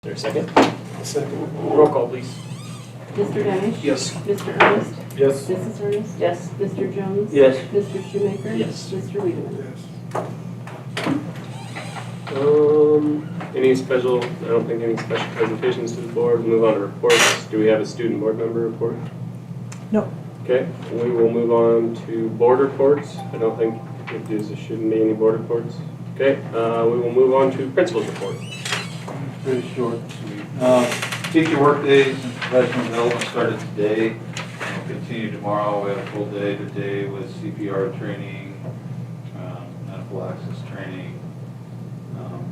there a second? Second. Roll call, please. Mr. Danish? Yes. Mr. Ernest? Yes. Mrs. Ernest? Yes. Mr. Jones? Yes. Mr. Shoemaker? Yes. Mr. Wiedemann? Any special, I don't think any special presentations to the board. Move on to reports. Do we have a student board member report? No. Okay, we will move on to board reports. I don't think there shouldn't be any board reports. Okay, we will move on to principal's report. Pretty short and sweet. Teacher work days and professional development started today. We'll continue tomorrow. We have a full day today with CPR training, anaphylaxis training.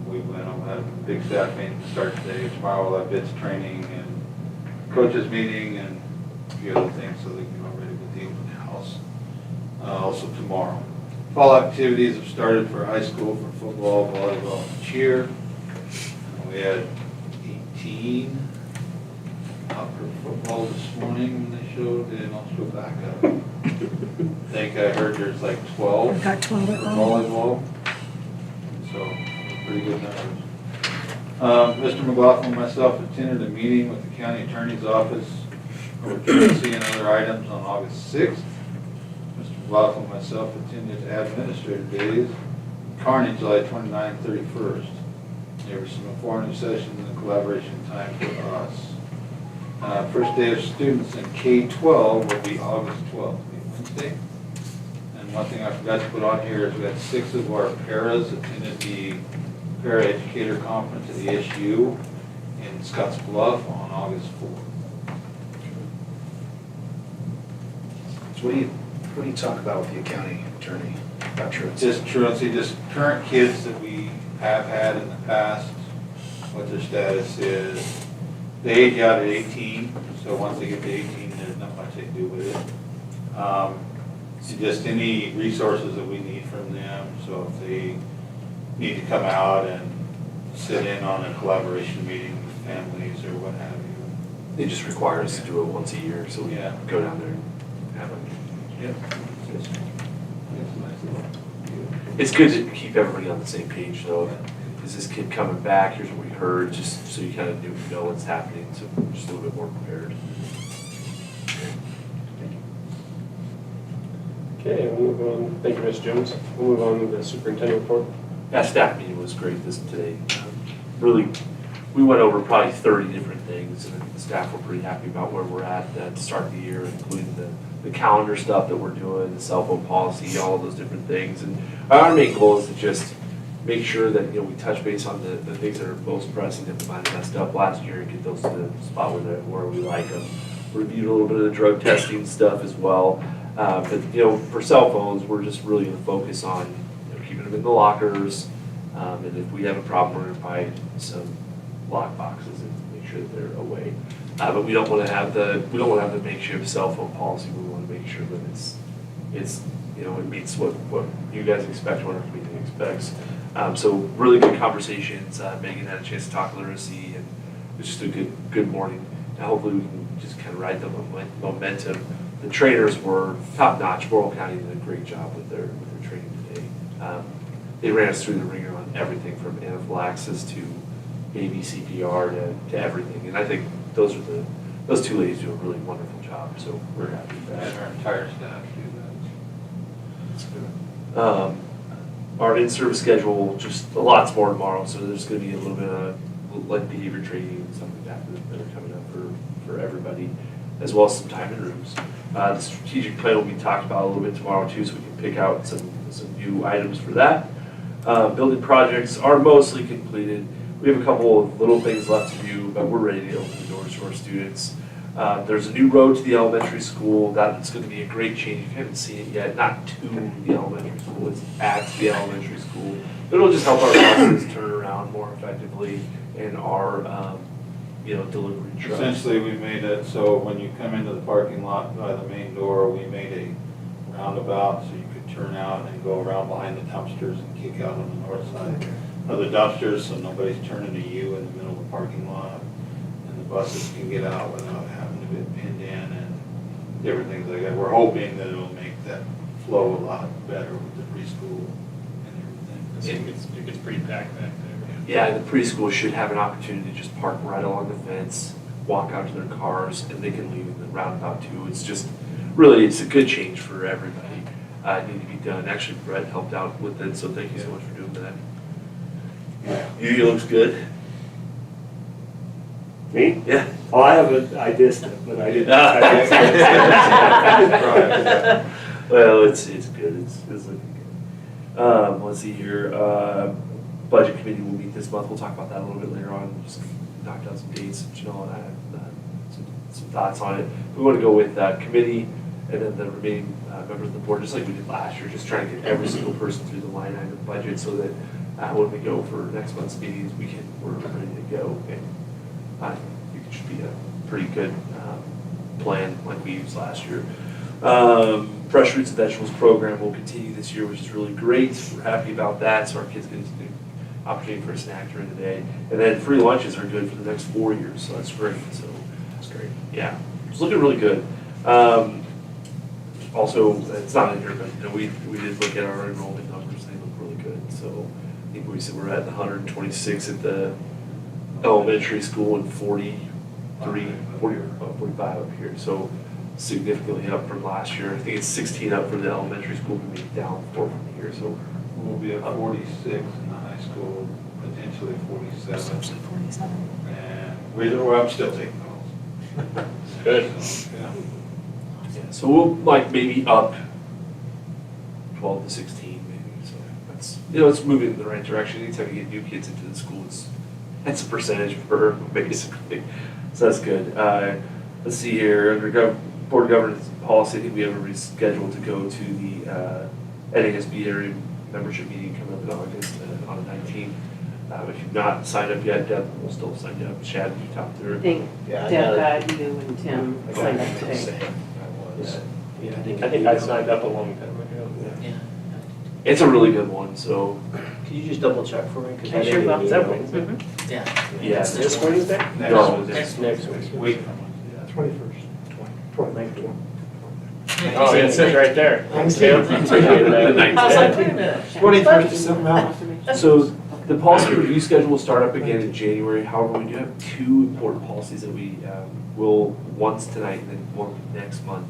We went on, had a big staff meeting to start today. Tomorrow we'll have BITS training and coaches meeting and a few other things so they can get ready with the open house. Also tomorrow. Fall activities have started for high school for football, volleyball, and cheer. We had 18 out for football this morning when they showed. They didn't also back up. I think I heard there's like 12 We've got 12 for at home. volleyball. So pretty good numbers. Mr. McLaughlin and myself attended a meeting with the county attorney's office over truancy and other items on August 6th. Mr. McLaughlin and myself attended administrative days, Carney, July 29th, 31st. There were some informative sessions and collaboration time for us. First day of students in K-12 will be August 12th, Wednesday. And one thing I forgot to put on here is we had 6 of our paras attended the Para-Educator Conference at the SU in Scottsbluff on August 4th. So what do you talk about with the county attorney about truancy? Just truancy, just current kids that we have had in the past, what their status is. They age out at 18, so once they get to 18, there's not much they can do with it. So just any resources that we need from them, so if they need to come out and sit in on a collaboration meeting with families or what have you. They just require us to do it once a year, so we Yeah. go down there and have them. Yep. It's good to keep everybody on the same page, though. Is this kid coming back? Here's what we heard, just so you kind of know what's happening, so just a little bit more prepared. Okay, we'll move on. Thank you, Ms. Jones. We'll move on to the superintendent report. That staff meeting was great today. Really, we went over probably 30 different things, and the staff were pretty happy about where we're at to start the year, including the calendar stuff that we're doing, the cell phone policy, all of those different things. And our main goal is to just make sure that we touch base on the things that are most pressing that we might have messed up last year and get those to the spot where we like them. Reviewed a little bit of the drug testing stuff as well. But for cell phones, we're just really going to focus on keeping them in the lockers, and if we have a problem, we're going to buy some lock boxes and make sure that they're away. But we don't want to have the makeshift cell phone policy. We want to make sure that it's it meets what you guys expect, what our community expects. So really good conversations. Megan had a chance to talk literacy, and it was just a good morning. And hopefully we can just kind of ride the momentum. The trainers were top notch. Morrill County did a great job with their training today. They ran us through the ringer on everything from anaphylaxis to baby CPR to everything. And I think those two ladies do a really wonderful job. So we're happy with that. And our entire staff do that. That's good. Our in-service schedule, just lots more tomorrow. So there's going to be a little bit of like behavior training and stuff like that are coming up for everybody, as well as some time in rooms. The strategic plan will be talked about a little bit tomorrow too, so we can pick out some new items for that. Building projects are mostly completed. We have a couple of little things left to do, but we're ready to open the doors to our students. There's a new road to the elementary school. That's going to be a great change. If you haven't seen it yet, not to the elementary school, it's at the elementary school. It'll just help our buses turn around more effectively in our delivery trucks. Essentially, we made it so when you come into the parking lot by the main door, we made a roundabout so you could turn out and go around behind the dumpsters and kick out on the north side of the dumpsters, so nobody's turning to you in the middle of the parking lot, and the buses can get out without having to get pinned in and different things like that. We're hoping that it'll make that flow a lot better with the preschool and everything. It gets pretty packed back there. Yeah, the preschool should have an opportunity to just park right along the fence, walk out to their cars, and they can leave in the roundabout too. It's just, really, it's a good change for everybody. It needed to be done. Actually, Brett helped out with it, so thank you so much for doing that. You looks good. Me? Yeah. Oh, I dissed it, but I didn't. Well, it's good. It's looking good. Let's see here. Budget committee will meet this month. We'll talk about that a little bit later on. Just knock down some dates, Janelle and I have some thoughts on it. We want to go with committee and then the remaining members of the board, just like we did last year, just trying to get every single person through the line item budget so that when we go for next month's meetings, we're ready to go. And I think it should be a pretty good plan like we used last year. Fresh Fruits and Vegetables program will continue this year, which is really great. We're happy about that, so our kids get an opportunity for a snack during the day. And then free lunches are good for the next 4 years, so that's great. So That's great. yeah, it's looking really good. Also, it's not in here, but we did look at our enrollment numbers. They look really good. So I think we said we're at 126 at the elementary school and 45 up here. So significantly up from last year. I think it's 16 up for the elementary school, but maybe down 4 from here. So We'll be at 46 in the high school, potentially 47. And I'm still taking calls. Good. So, yeah. yeah, so we'll like maybe up 12 to 16 maybe. So that's, it's moving in the right direction. Anytime you get new kids into the school, it's a percentage per basically. So that's good. Let's see here, under board governance policy, I think we have a rescheduled to go to the NASB area membership meeting coming up in August on the 19th. If you've not signed up yet, Deb will still sign you up. Chad, you talked to her. I think Yeah, I Deb, got you and Tim I signed got up it today. saying I was. Yeah, I think I signed up a long time ago. Yeah. It's a really good one, so Could you just double check for me? 'Cause I I sure didn't will. even Is that know. Wednesday? Yeah. yeah. It's This Wednesday? No, Next Wednesday. Week from Yeah. 21st. 19th. Oh, yeah, it says right there. Thanks, Tim. Appreciate The that. 19th. I was like, wait a minute. 21st is something else. So the policy review schedule will start up again in January. However, we do have 2 important policies that we will, once tonight and then one next month.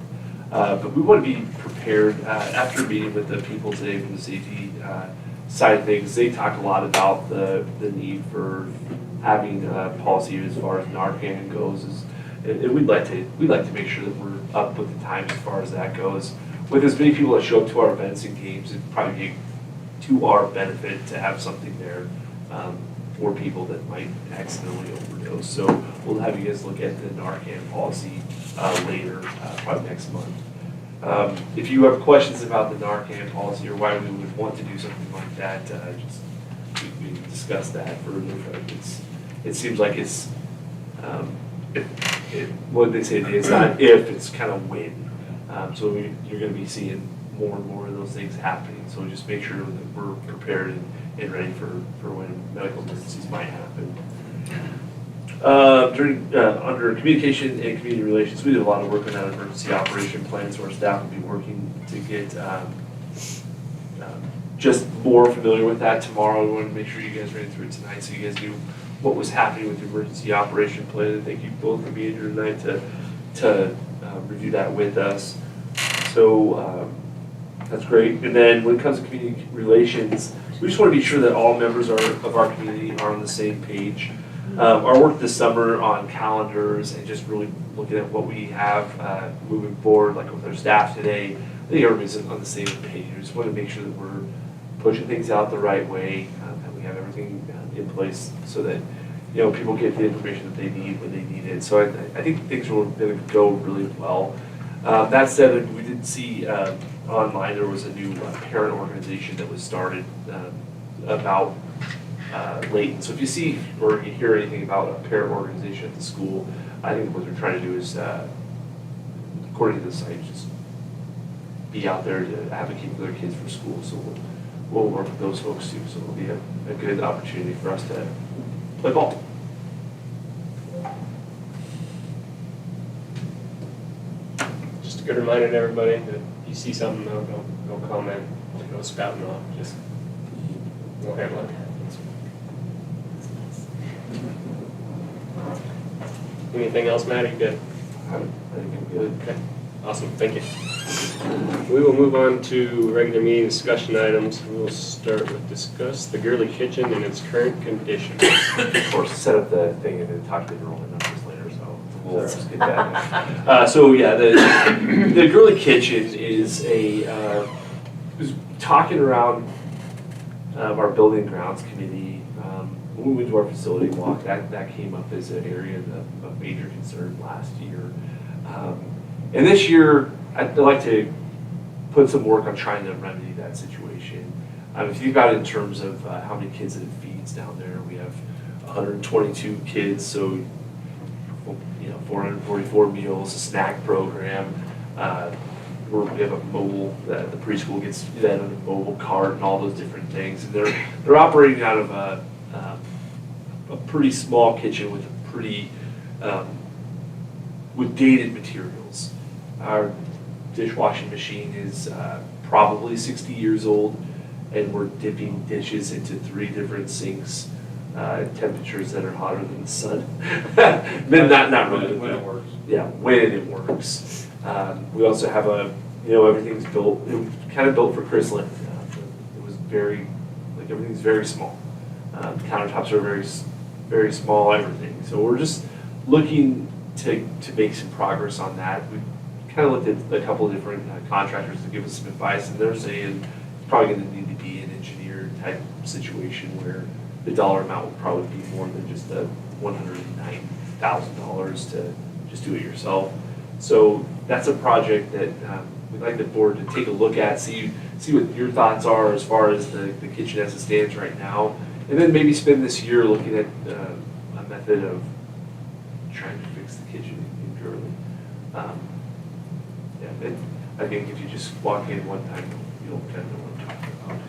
But we want to be prepared after meeting with the people today from the safety side of things. They talk a lot about the need for having a policy as far as Narcan goes. And we'd like to make sure that we're up with the times as far as that goes. With as many people that show up to our events and games, it'd probably be to our benefit to have something there for people that might accidentally overdose. So we'll have you guys look at the Narcan policy later, probably next month. If you have questions about the Narcan policy or why we would want to do something like that, we can discuss that further. It seems like it's, what they say, it's not if, it's kind of when. So you're going to be seeing more and more of those things happening. So just make sure that we're prepared and ready for when medical emergencies might happen. Under communication and community relations, we did a lot of work on that emergency operation plan, so our staff will be working to get just more familiar with that tomorrow. We wanted to make sure you guys ran through it tonight so you guys knew what was happening with the emergency operation plan. And thank you both for being here tonight to review that with us. So that's great. And then when it comes to community relations, we just want to be sure that all members of our community are on the same page. Our work this summer on calendars and just really looking at what we have moving forward, like with our staff today, I think everybody's on the same page. We just want to make sure that we're pushing things out the right way, and we have everything in place so that people get the information that they need when they need it. So I think things are going to go really well. That said, we did see online there was a new parent organization that was started about Leyton. So if you see or you hear anything about a parent organization at the school, I think what they're trying to do is, according to the site, just be out there to advocate for their kids for school. So we'll work with those folks too. So it'll be a good opportunity for us to play ball. Just a good reminder to everybody that if you see something, don't comment, don't go spouting off, just we'll handle it. Anything else, Matt? You good? I think I'm good. Okay, awesome, thank you. We will move on to regular meeting discussion items. We will start with discuss the Gurley Kitchen and its current condition. Of course, set up the thing and then talk to the enrollment numbers later, so we'll just get that. So yeah, the Gurley Kitchen is was talking around our building and grounds committee, when we went to our facility walk, that came up as an area of major concern last year. And this year, I'd like to put some work on trying to remedy that situation. If you think about it in terms of how many kids that it feeds down there, we have 122 kids, so 444 meals, a snack program. We have a mobile, the preschool gets fed on a mobile cart and all those different things. And they're operating out of a pretty small kitchen with a pretty with dated materials. Our dishwashing machine is probably 60 years old, and we're dipping dishes into 3 different sinks at temperatures that are hotter than the sun. Not really. When it works. Yeah, when it works. We also have everything's built, it was kind of built for Chrisland. It was everything's very small. The countertops are very small, everything. So we're just looking to make some progress on that. We kind of looked at a couple of different contractors to give us some advice, and they're saying it's probably going to need to be an engineered type situation where the dollar amount will probably be more than just the $109,000 to just do it yourself. So that's a project that we'd like the board to take a look at, see what your thoughts are as far as the kitchen as it stands right now, and then maybe spend this year looking at a method of trying to fix the kitchen in Gurley. And I think if you just walk in one time, you'll kind of know what I'm talking about.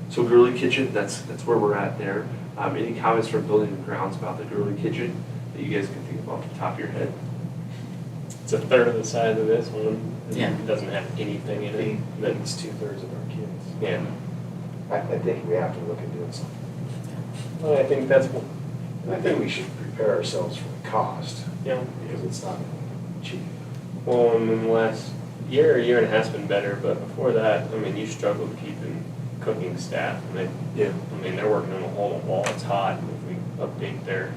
So Gurley Kitchen, that's where we're at there. Any comments from building and grounds about the Gurley Kitchen that you guys can think of off the top of your head? It's a third of the size of this one. Yeah. It doesn't have anything in it. That's 2/3 of our kids. Yeah. I think we have to look at doing something. Well, I think that's, And I think we should prepare ourselves for the cost, yeah. because it's not cheap. Well, in the last year and a half's been better, but before that, I mean, you struggled keeping cooking staff. And they're working on a hole in the Wall. It's hot. If we update their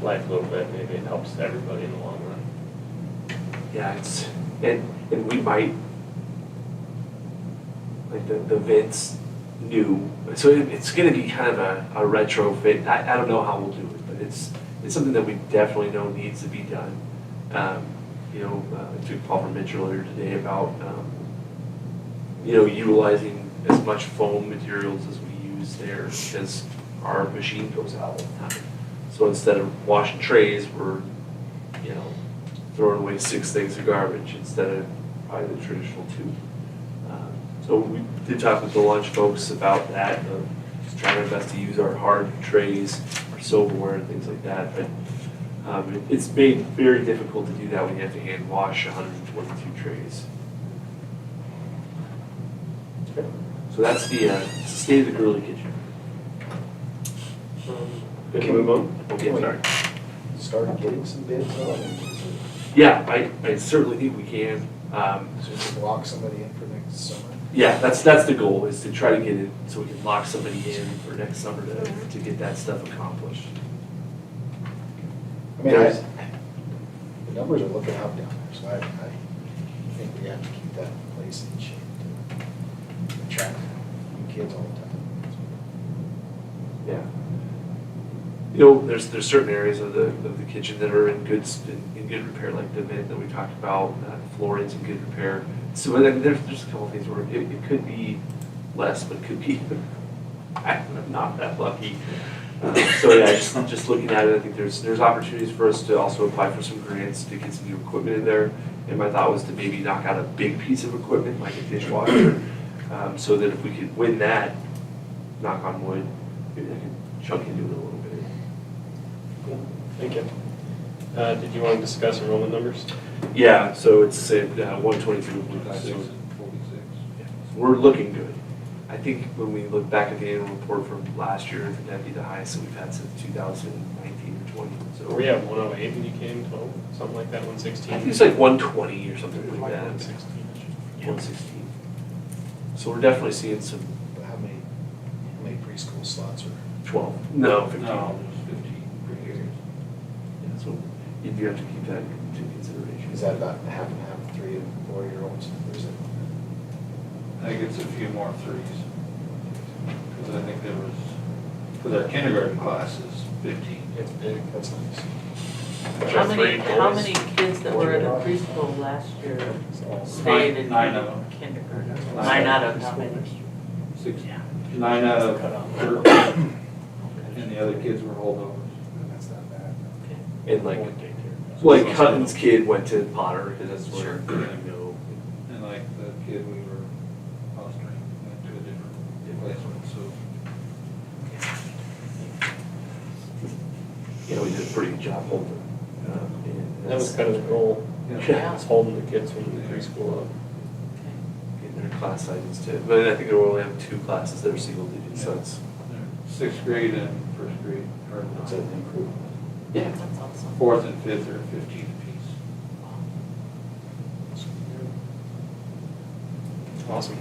life a little bit, maybe it helps everybody in the long run. Yeah, and we might, like the vents new, so it's gonna be kind of a retrofit. I don't know how we'll do it, but it's something that we definitely know needs to be done. I took a call from Mitch earlier today about, utilizing as much foam materials as we use there, because our machine goes out all the time. So instead of washing trays, we're, throwing away 6 things of garbage instead of probably the traditional 2. So we did talk with the lunch folks about that, just trying our best to use our hard trays, our silverware and things like that. But it's made very difficult to do that when you have to hand wash 122 trays. So that's the state of the Gurley Kitchen. Good to move on? Okay, sorry. Start getting some bids on it. Yeah, I certainly think we can. So we can lock somebody in for next summer. Yeah, that's the goal, is to try to get it so we can lock somebody in for next summer to get that stuff accomplished. I mean, the numbers are looking up down there, so I think we have to keep that place in shape to attract new kids all the time. Yeah. There's certain areas of the kitchen that are in good repair, like the vent that we talked about, the flooring's in good repair. So there's a couple of things where it could be less, but could be I'm not that lucky. So yeah, just looking at it, I think there's opportunities for us to also apply for some grants to get some new equipment in there. And my thought was to maybe knock out a big piece of equipment like a dishwasher, so that if we could win that, knock on wood, maybe I could chunk into it a little bit. Cool, thank you. Did you want to discuss enrollment numbers? Yeah, so it's at 122. 46. We're looking good. I think when we look back at the annual report from last year, I think that'd be the highest that we've had since 2019 or 20. So Were we at 108 when you came, total, something like that, 116? I think it's like 120 or something like that. 116. 116. So we're definitely seeing some How many preschool slots are? 12. No, 15. No, there's 15 per year. Yeah, so you do have to keep that into consideration. Is that about half and half, 3 and 4-year-olds? Or is it? I think it's a few more threes. Because I think there was, for their kindergarten classes, 15. It's big, that's nice. How Three many boys. kids that were in a preschool last year stayed in Nine of them. kindergarten? Nine. 9 out of how many? 9 out of 13. And the other kids were holdovers. That's not bad. And like Hutton's kid went to Potter because that's where Sure. you know. And like the kid we were fostering went to a different placement, so. You know, we did a pretty good job holding. And That was kind of the goal, Yeah. was holding the kids from the preschool up. Getting their class sizes too. But I think they only have 2 classes that are single digits, so it's. 6th grade and 1st grade are It's an improvement. Yeah. That's awesome. 4th and 5th are 15 apiece. Awesome.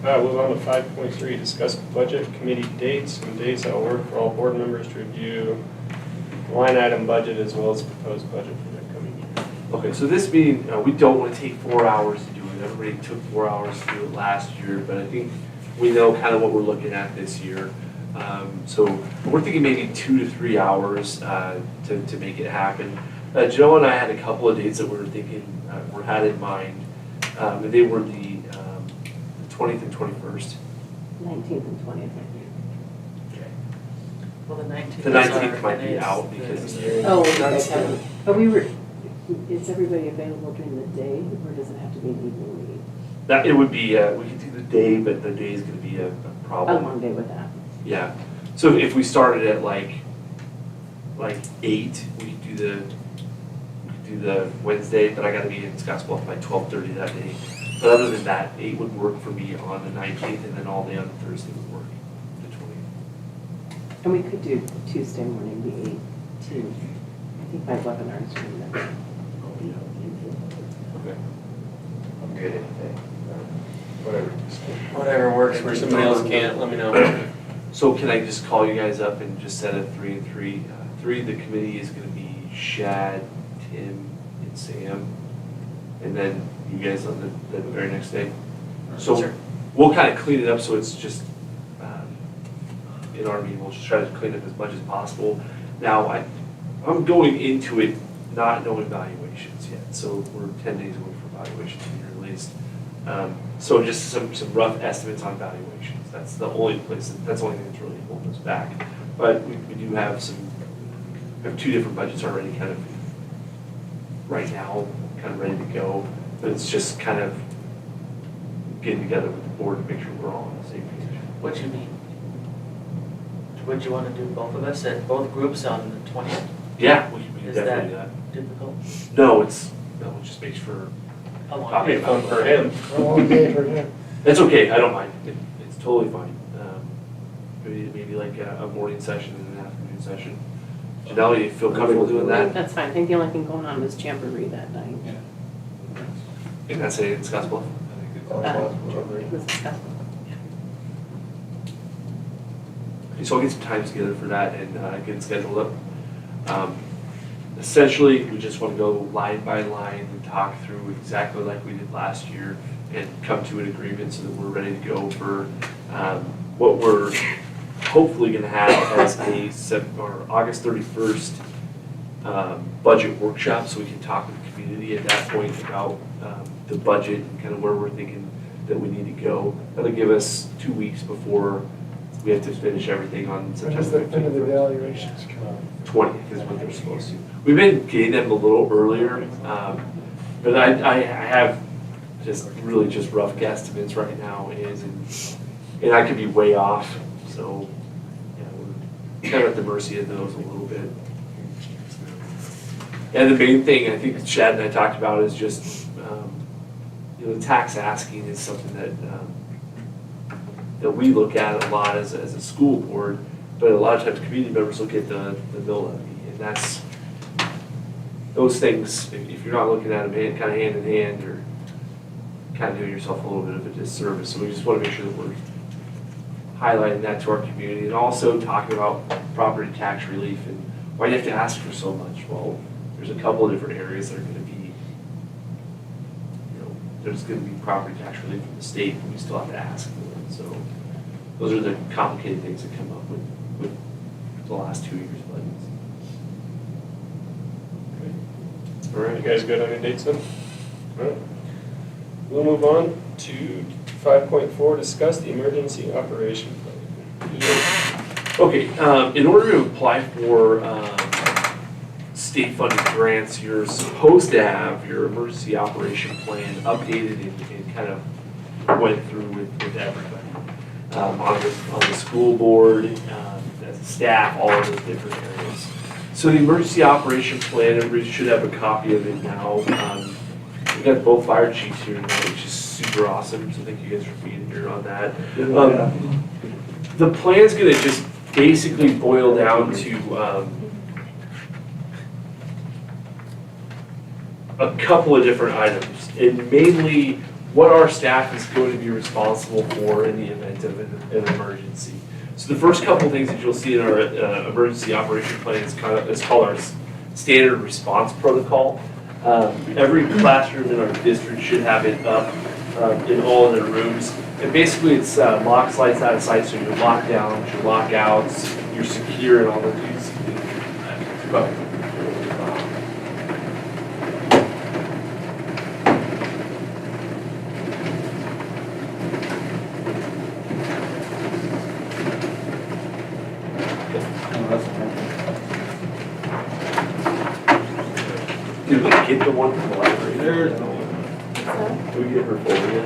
Move on to 5.3, discuss budget committee dates and days that will work for all board members to review line item budget as well as proposed budget for the coming year. Okay, so this meeting, we don't want to take 4 hours to do it. Everybody took 4 hours to do it last year, but I think we know kind of what we're looking at this year. So we're thinking maybe 2 to 3 hours to make it happen. Joe and I had a couple of dates that we were thinking, were had in mind. And they were the 20th and 21st. 19th and 20th, I think. Well, the 19th. The is 19th our- might be is out the- because- Oh, That's okay. the- But is everybody available during the day, or does it have to be an evening meeting? That, it would be, we could do the day, but the day is gonna be a problem. I'm on day with that. Yeah, so if we started at like 8, we could do the Wednesday, but I gotta be in Scottsbluff by 12:30 that day. But other than that, 8 would work for me on the 19th, and then all day on Thursday would work, the 20th. And we could do Tuesday morning, the 8th, too. I think my webinar is doing that. Okay. I'm good anything. Whatever. Whatever works for If you. somebody else can't, let me know. So can I just call you guys up and just set a 3 and 3? 3, the committee is gonna be Shad, Tim, and Sam. And then you guys on the very next day. So Sure. we'll kind of clean it up so it's just, in our meeting, we'll just try to clean up as much as possible. Now, I'm going into it not knowing valuations yet, so we're 10 days away from valuations being released. So just some rough estimates on valuations. That's the only place, that's the only thing that's really holding us back. But we do have we have 2 different budgets already kind of right now, kind of ready to go. But it's just kind of getting together with the board to make sure we're all on the same page. What you mean? Would you want to do both of us at both groups on the 20th? Yeah, we can Is definitely do that that. difficult? No, it just makes for, How long? Copy Be fun for him. A long day for him. it's okay, I don't mind. It's totally fine. Maybe like a morning session and an afternoon session. Janelle, you feel comfortable doing that? That's fine. I think the only thing going on is Jamboree that night. Yeah. And that's it in Scottsbluff? I think it's. This is Scottsbluff. So I'll get some times together for that and get it scheduled up. Essentially, we just want to go line by line and talk through exactly like we did last year and come to an agreement so that we're ready to go for what we're hopefully going to have as August 31st budget workshop, so we can talk with the community at that point about the budget and kind of where we're thinking that we need to go. That'll give us 2 weeks before we have to finish everything on September 15th. When do the evaluations come out? 20th is what they're supposed to. We've been getting them a little earlier, but I have just really just rough guesstimates right now and I could be way off, so yeah, we're kind of at the mercy of those a little bit. And the main thing I think Chad and I talked about is just, the tax asking is something that that we look at a lot as a school board, but a lot of times community members look at the mill levy, and that's, those things, if you're not looking at them kind of hand in hand, you're kind of doing yourself a little bit of a disservice. So we just want to make sure that we're highlighting that to our community, and also talking about property tax relief and why do you have to ask for so much? Well, there's a couple of different areas that are going to be, there's going to be property tax relief from the state, but we still have to ask for it. So those are the complicated things that come up with the last 2 years' budgets. All right, you guys good on your dates then? All right. We'll move on to 5.4, discuss the emergency operation plan. Okay, in order to apply for state funded grants, you're supposed to have your emergency operation plan updated and kind of went through with everybody. On the school board, as a staff, all of those different areas. So the emergency operation plan, everybody should have a copy of it now. We got both fire chiefs here tonight, which is super awesome, so thank you guys for being here on that. The plan's gonna just basically boil down to a couple of different items, and mainly what our staff is going to be responsible for in the event of an emergency. So the first couple of things that you'll see in our emergency operation plan is called our standard response protocol. Every classroom in our district should have it up in all of their rooms. And basically it's lock, lights out of sight, so your lockdowns, your lockouts, you're secure, and all the things. Did we get the one from the library? There's no one. Did we get her folder yet?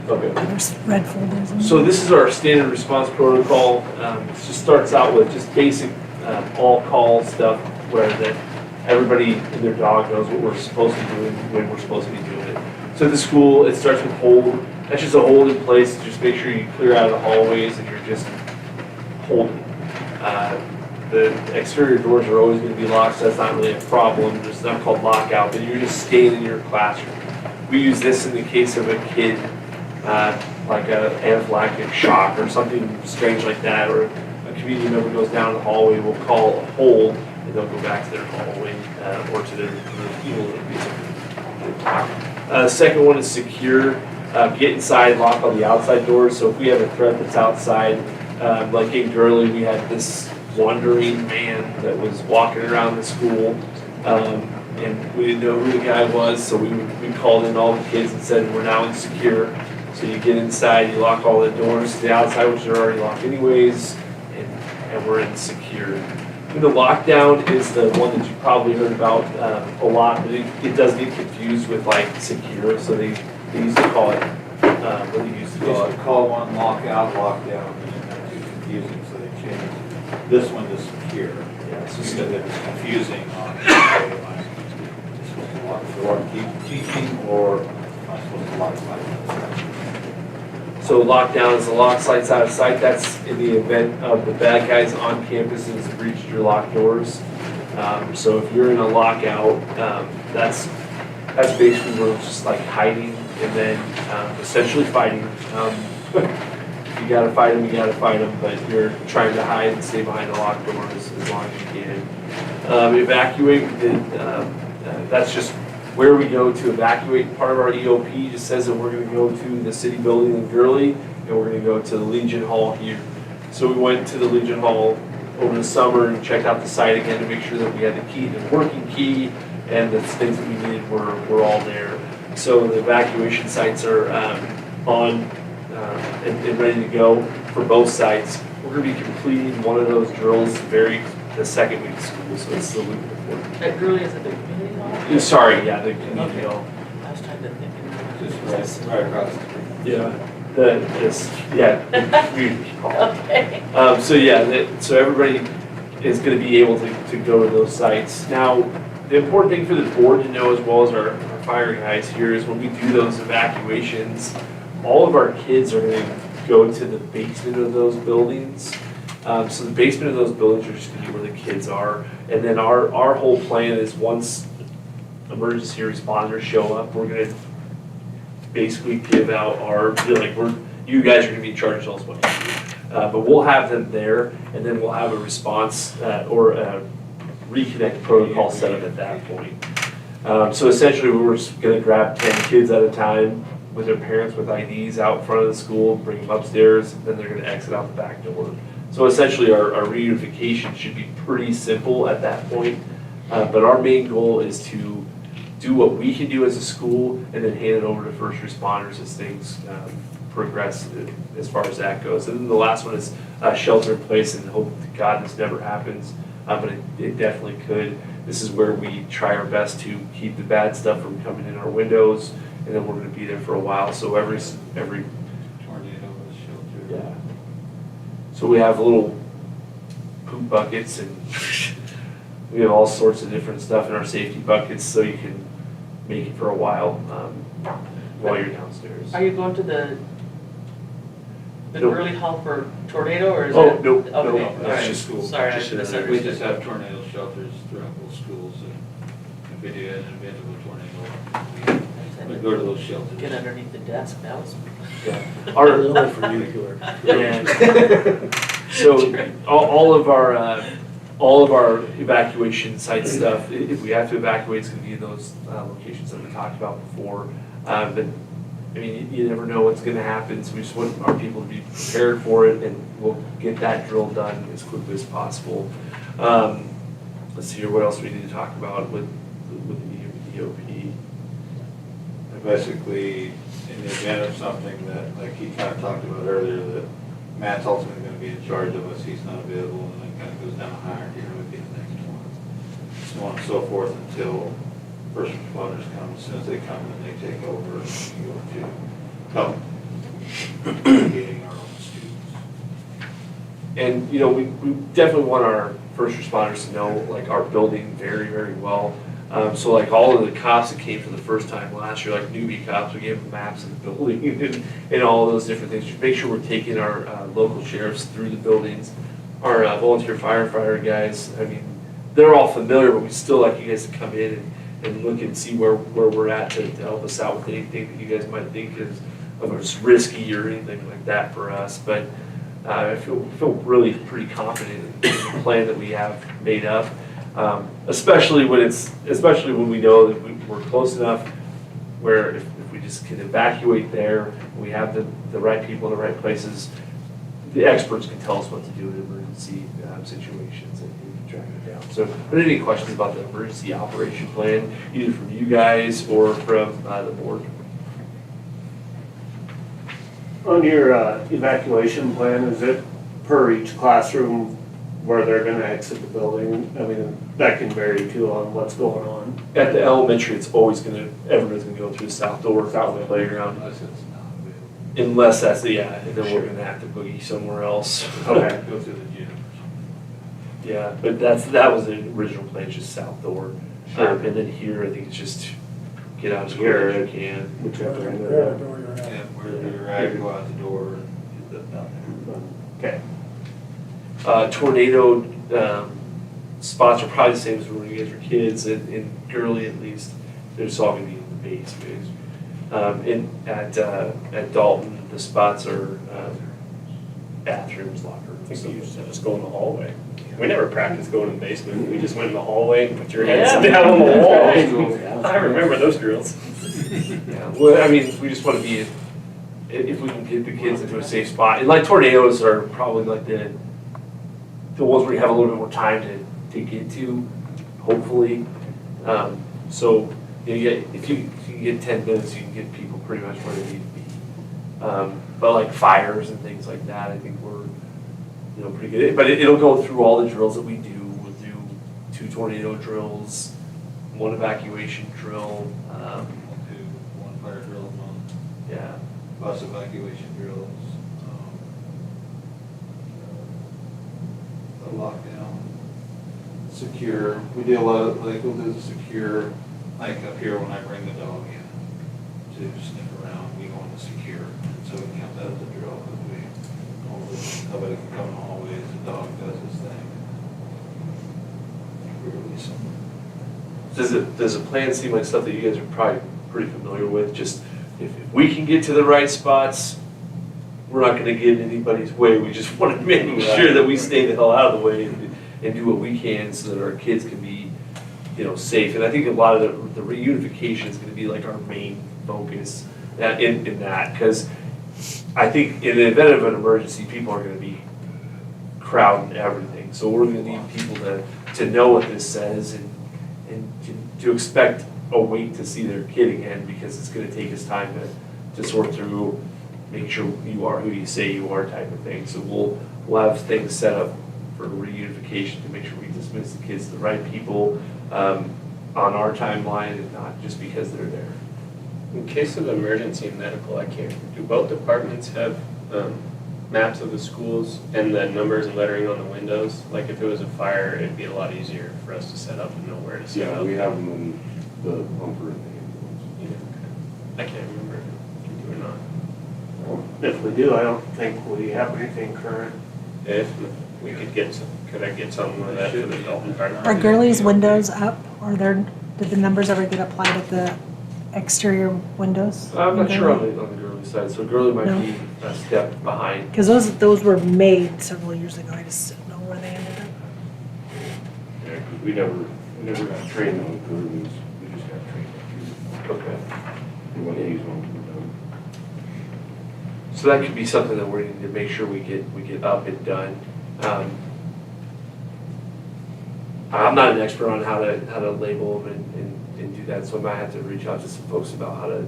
Okay. There's red folders in So this is our standard response protocol. It just starts out with just basic all-call stuff where that everybody and their dog knows what we're supposed to be doing, when we're supposed to be doing it. So at the school, it starts with hold. That's just a hold in place. Just make sure you clear out of the hallways and you're just holding. The exterior doors are always going to be locked, so that's not really a problem. It's not called lockout, but you're just staying in your classroom. We use this in the case of a kid, like an anaphylactic shock or something strange like that, or a community member goes down the hallway, we'll call a hold, and they'll go back to their hallway or to their people. Second one is secure. Get inside, lock on the outside doors. So if we have a threat that's outside, like in Gurley, we had this wandering man that was walking around the school, and we didn't know who the guy was, so we called in all the kids and said, we're now insecure. So you get inside, you lock all the doors to the outside, which are already locked anyways, and we're insecure. And the lockdown is the one that you probably heard about a lot, but it does get confused with like secure, so they used to call it, what do you used to call it? Call one lockout, lockdown, and then they're too confusing, so they changed this one to secure. Yeah, so Because it was confusing on, am I supposed to lock the door and keep teaching, or am I supposed to lock my? So lockdown is the lock sites out of sight. That's in the event of the bad guys on campus has breached your locked doors. So if you're in a lockout, that's basically where it's just like hiding and then essentially fighting. If you gotta fight them, you gotta fight them, but you're trying to hide and stay behind the locked doors as long as you can. Evacuate, that's just where we go to evacuate. Part of our EOP just says that we're going to go to the city building in Gurley, and we're going to go to the Legion Hall here. So we went to the Legion Hall over the summer and checked out the site again to make sure that we had the key, the working key, and the things that we needed were all there. So the evacuation sites are on and ready to go for both sites. We're going to be completing one of those drills the second week of school, so it's the week before. That Gurley is at the community hall? Sorry, yeah, the community hall. I was trying to think. Just right across the street. The community hall. Okay. So everybody is going to be able to go to those sites. Now, the important thing for the board to know, as well as our fire guys here, is when we do those evacuations, all of our kids are going to go to the basement of those buildings. So the basement of those buildings are just gonna be where the kids are. And then our whole plan is once emergency responders show up, we're gonna basically give out you guys are gonna be in charge of all this money. But we'll have them there, and then we'll have a response, or a reconnect protocol set up at that point. So essentially, we're just gonna grab 10 kids at a time with their parents with IDs out front of the school, bring them upstairs, and then they're gonna exit out the back door. So essentially, our reunification should be pretty simple at that point. But our main goal is to do what we can do as a school and then hand it over to first responders as things progress as far as that goes. And then the last one is shelter in place, and hope to God this never happens, but it definitely could. This is where we try our best to keep the bad stuff from coming in our windows, and then we're gonna be there for a while. So every Tornado was shelter. yeah. So we have little poop buckets, and we have all sorts of different stuff in our safety buckets, so you can make it for a while while you're downstairs. Are you going to the Nope. early hall for tornado, or is Oh, it? nope, Okay, nope, all that's right. just school. Sorry, I Just We misunderstood. just have tornado shelters throughout both schools, and if we do an event of a tornado, we go to those shelters. Get underneath the desk, that was. Yeah. Only for you, killer. Yeah. So all of our evacuation site stuff, if we have to evacuate, it's gonna be in those locations that we talked about before. But, I mean, you never know what's gonna happen, so we just want our people to be prepared for it, and we'll get that drill done as quickly as possible. Let's see here, what else we need to talk about with the EOP? Basically, in the event of something that, like he kind of talked about earlier, that Matt's ultimately going to be in charge of us, he's not available, and then kind of goes down a hierarchy, who would be the next one. So on and so forth until first responders come. As soon as they come, then they take over, and we go to help getting our own students. And, you know, we definitely want our first responders to know, like, our building very, very well. So like all of the cops that came for the first time last year, like newbie cops, we gave them maps of the building and all of those different things. Just make sure we're taking our local sheriffs through the buildings. Our volunteer firefighter guys, I mean, they're all familiar, but we still like you guys to come in and look and see where we're at to help us out with anything that you guys might think is risky or anything like that for us. But I feel really pretty confident in the plan that we have made up. Especially when we know that we're close enough where if we just can evacuate there, we have the right people in the right places, the experts can tell us what to do in emergency situations, and we can track it down. So, are there any questions about the emergency operation plan, either from you guys or from the board? On your evacuation plan, is it per each classroom where they're gonna exit the building? I mean, that can vary too on what's going on. At the elementary, it's always everybody's gonna go through the south door, out the playground. Unless it's not available. Unless that's and then we're gonna have to boogie somewhere else. Okay. Go through the gym or something. Yeah, but that was the original plan, just south door. Sure. And then here, I think it's just get out as quick as you can. Whichever end of Wherever that. door you're at. Yeah, wherever you're at, go out the door and get that down there. Okay. Tornado spots are probably the same as when you guys were kids, in Gurley at least. They're just all gonna be in the base. At Dalton, the spots are bathrooms, locker I rooms. think we used to just go in the hallway. We never practiced going in the basement. We just went in the hallway and put your heads down on the wall. I remember those drills. Yeah, well, I mean, we just want to be, if we can get the kids into a safe spot. And like tornadoes are probably like the ones where you have a little bit more time to get to, hopefully. So if you can get 10 minutes, you can get people pretty much where they need to be. But like fires and things like that, I think we're pretty good. But it'll go through all the drills that we do. We'll do 2 tornado drills, 1 evacuation drill. We'll do 1 fire drill a month, Yeah. bus evacuation drills, the lockdown, secure. We do a lot of, like, we'll do the secure, like up here when I bring the dog in. to sneak around, we want to secure. So we count that as a drill, because nobody can come in the hallways, the dog does his thing. We release them. Does the plan seem like stuff that you guys are probably pretty familiar with? Just if we can get to the right spots, we're not gonna get in anybody's way. We just want to make sure that we stay the hell out of the way and do what we can so that our kids can be, safe. And I think a lot of the reunification is gonna be like our main focus in that, because I think in the event of an emergency, people are gonna be crowding everything. So we're gonna need people to know what this says and to expect a wait to see their kid again, because it's gonna take us time to sort through, make sure you are who you say you are type of thing. So we'll have things set up for reunification to make sure we dismiss the kids to the right people on our timeline and not just because they're there. In case of emergency medical, do both departments have maps of the schools and the numbers and lettering on the windows? Like if it was a fire, it'd be a lot easier for us to set up and know where to set up. Yeah, we have them in the bumper and the ambulance. Yeah, okay. I can't remember if we do or not. If we do, I don't think we have anything current. If we could could I get something like that for the health department? Are Gurley's windows up, or did the numbers ever get applied at the exterior windows? I'm not sure on the Gurley side, so Gurley might No. be a step behind. Because those were made several years ago, I just didn't know where they ended up. Yeah, 'cause we never got trained on curves, we just got trained on Okay. when these ones were done. So that could be something that we need to make sure we get up and done. I'm not an expert on how to label them and do that, so I might have to reach out to some folks about how to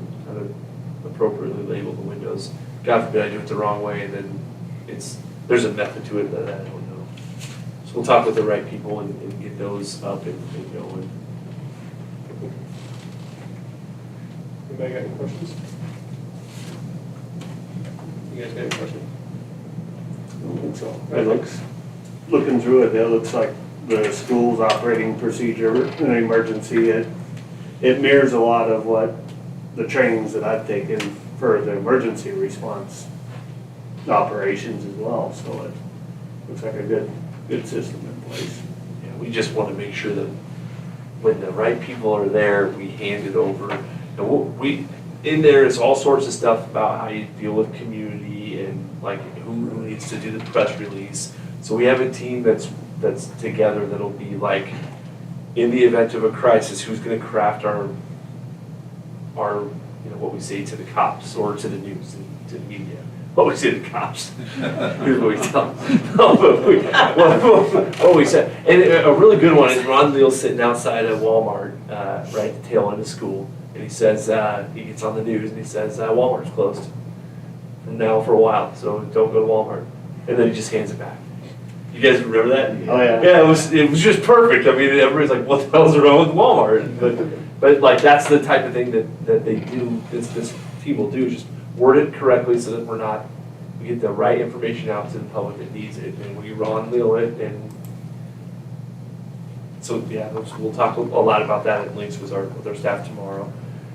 appropriately label the windows. God forbid I do it the wrong way, and then there's a method to it that I don't know. So we'll talk with the right people and get those up and going. Anybody got any questions? You guys got any questions? Looking through it looks like the school's operating procedure in an emergency, it mirrors a lot of what the trainings that I've taken for the emergency response operations as well, so it looks like a good system in place. Yeah, we just want to make sure that when the right people are there, we hand it over. And in there is all sorts of stuff about how you deal with community and like who needs to do the press release. So we have a team that's together that'll be like, in the event of a crisis, who's going to craft our what we say to the cops or to the news and to the media. What we say to the cops. Here's what we tell them. What we said. And a really good one is Ron Leal's sitting outside of Walmart, right at the tail end of school. And he says, he gets on the news and he says, Walmart's closed from now for a while, so don't go to Walmart. And then he just hands it back. You guys remember that? Oh, yeah. Yeah, it was just perfect. I mean, everybody's like, what the hell's wrong with Walmart? But like, that's the type of thing that they do, this team will do, just word it correctly so that we get the right information out to the public that needs it. And we Ron Leal it, and so yeah, we'll talk a lot about that at Links with our staff tomorrow.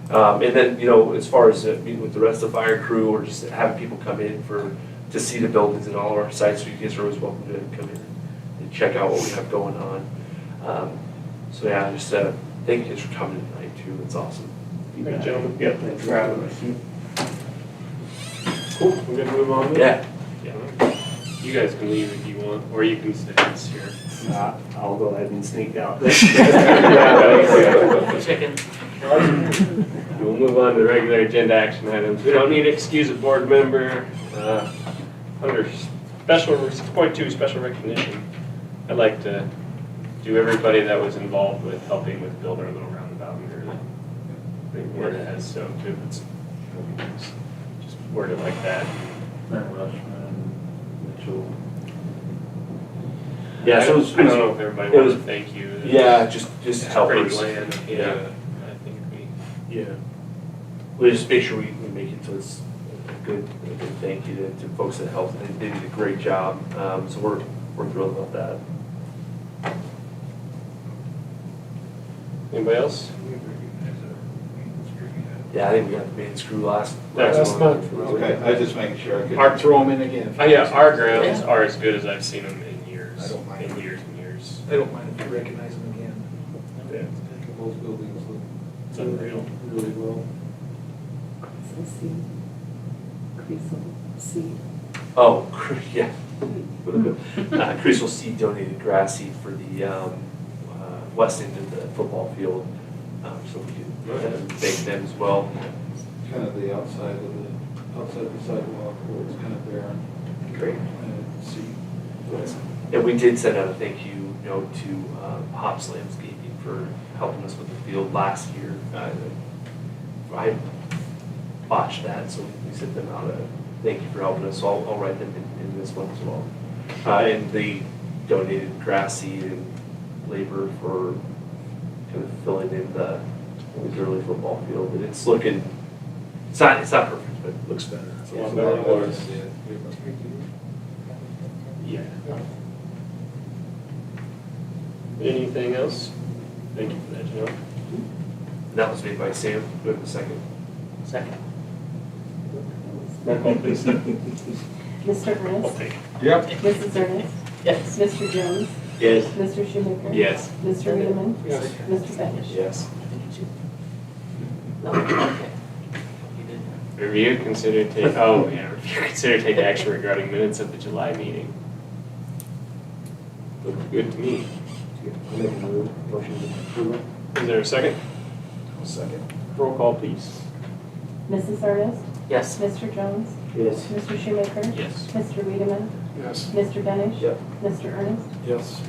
And then, as far as meeting with the rest of the fire crew or just having people come in to see the buildings and all of our sites, so you guys are always welcome to come in and check out what we have going on. So yeah, just thank you guys for coming tonight too. It's awesome. Thank you, gentlemen. Yep, thanks for having us. Cool, we're gonna move on. Yeah. You guys can leave if you want, or you can stay here. I'll go ahead and sneak out. Chicken. We'll move on to regular agenda action items. We don't need to excuse a board member. Under point 2, special recognition, I'd like to do everybody that was involved with helping with build our little roundabout in Gurley. They word it as so too. It's just word it like that. Matt Rushman, Mitchell. Yeah, so I don't know if everybody wants to thank you. Yeah, just It's helpers. pretty bland. Yeah. I think Yeah. We'll just make sure we make it so it's a good thank you to folks that helped. They did a great job. So we're thrilled about that. Anybody else? Yeah, I think we got the main screw last Last month. Okay, I was just making sure I could. Our- Throw them in again. Oh, yeah, our grounds are as good as I've seen them in years. I don't mind. In years and years. I don't mind if you recognize them again. Yeah, Both buildings look it's unreal. really well. Creasel seed. Creasel seed. Oh, yeah. Crystal Seed donated grass seed for the west end of the football field, so we could thank them as well. Kind of the outside the sidewalk where it's kind of barren. Great. And we did send out a thank you note to Hops Landscaping for helping us with the field last year. I botched that, so we sent them out a thank you for helping us, so I'll write them in this one as well. And they donated grass seed and labor for kind of filling in the early football field, and it's looking, it's not perfect, but it looks better. It's a lot better than it was. Yeah. Anything else? Thank you for that, Janelle. That was made by Sam. Do we have a second? Second. Roll call, please. Mr. I'll Ernest? take it. Yep. Mrs. Ernest? Yes. Mr. Jones? Yes. Mr. Shoemaker? Yes. Mr. Wiedemann? Yes. Mr. Benish? Yes. No, okay. You did. Review, consider take action regarding minutes of the July meeting. Looks good to me. I'll make a motion to approve it. Is there a second? I'll second. Roll call, please. Mrs. Ernest? Yes. Mr. Jones? Yes. Mr. Shoemaker? Yes. Mr. Wiedemann? Yes. Mr. Benish? Yep. Mr. Ernest? Yes.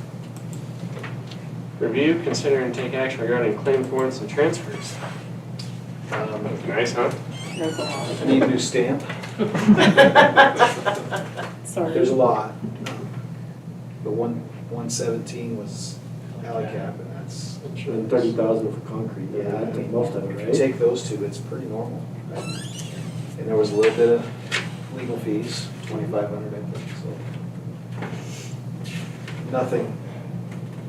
Review, consider and take action regarding claims, warrants, and transfers. Nice, huh? There's a lot. I need a new stamp. Sorry. There's a lot. The 117 was alley cap, and that's. And 30,000 for concrete. Yeah, I mean, most of it, if you right? take those two, it's pretty normal. And there was a little bit of legal fees, 2,500, I think, so. Nothing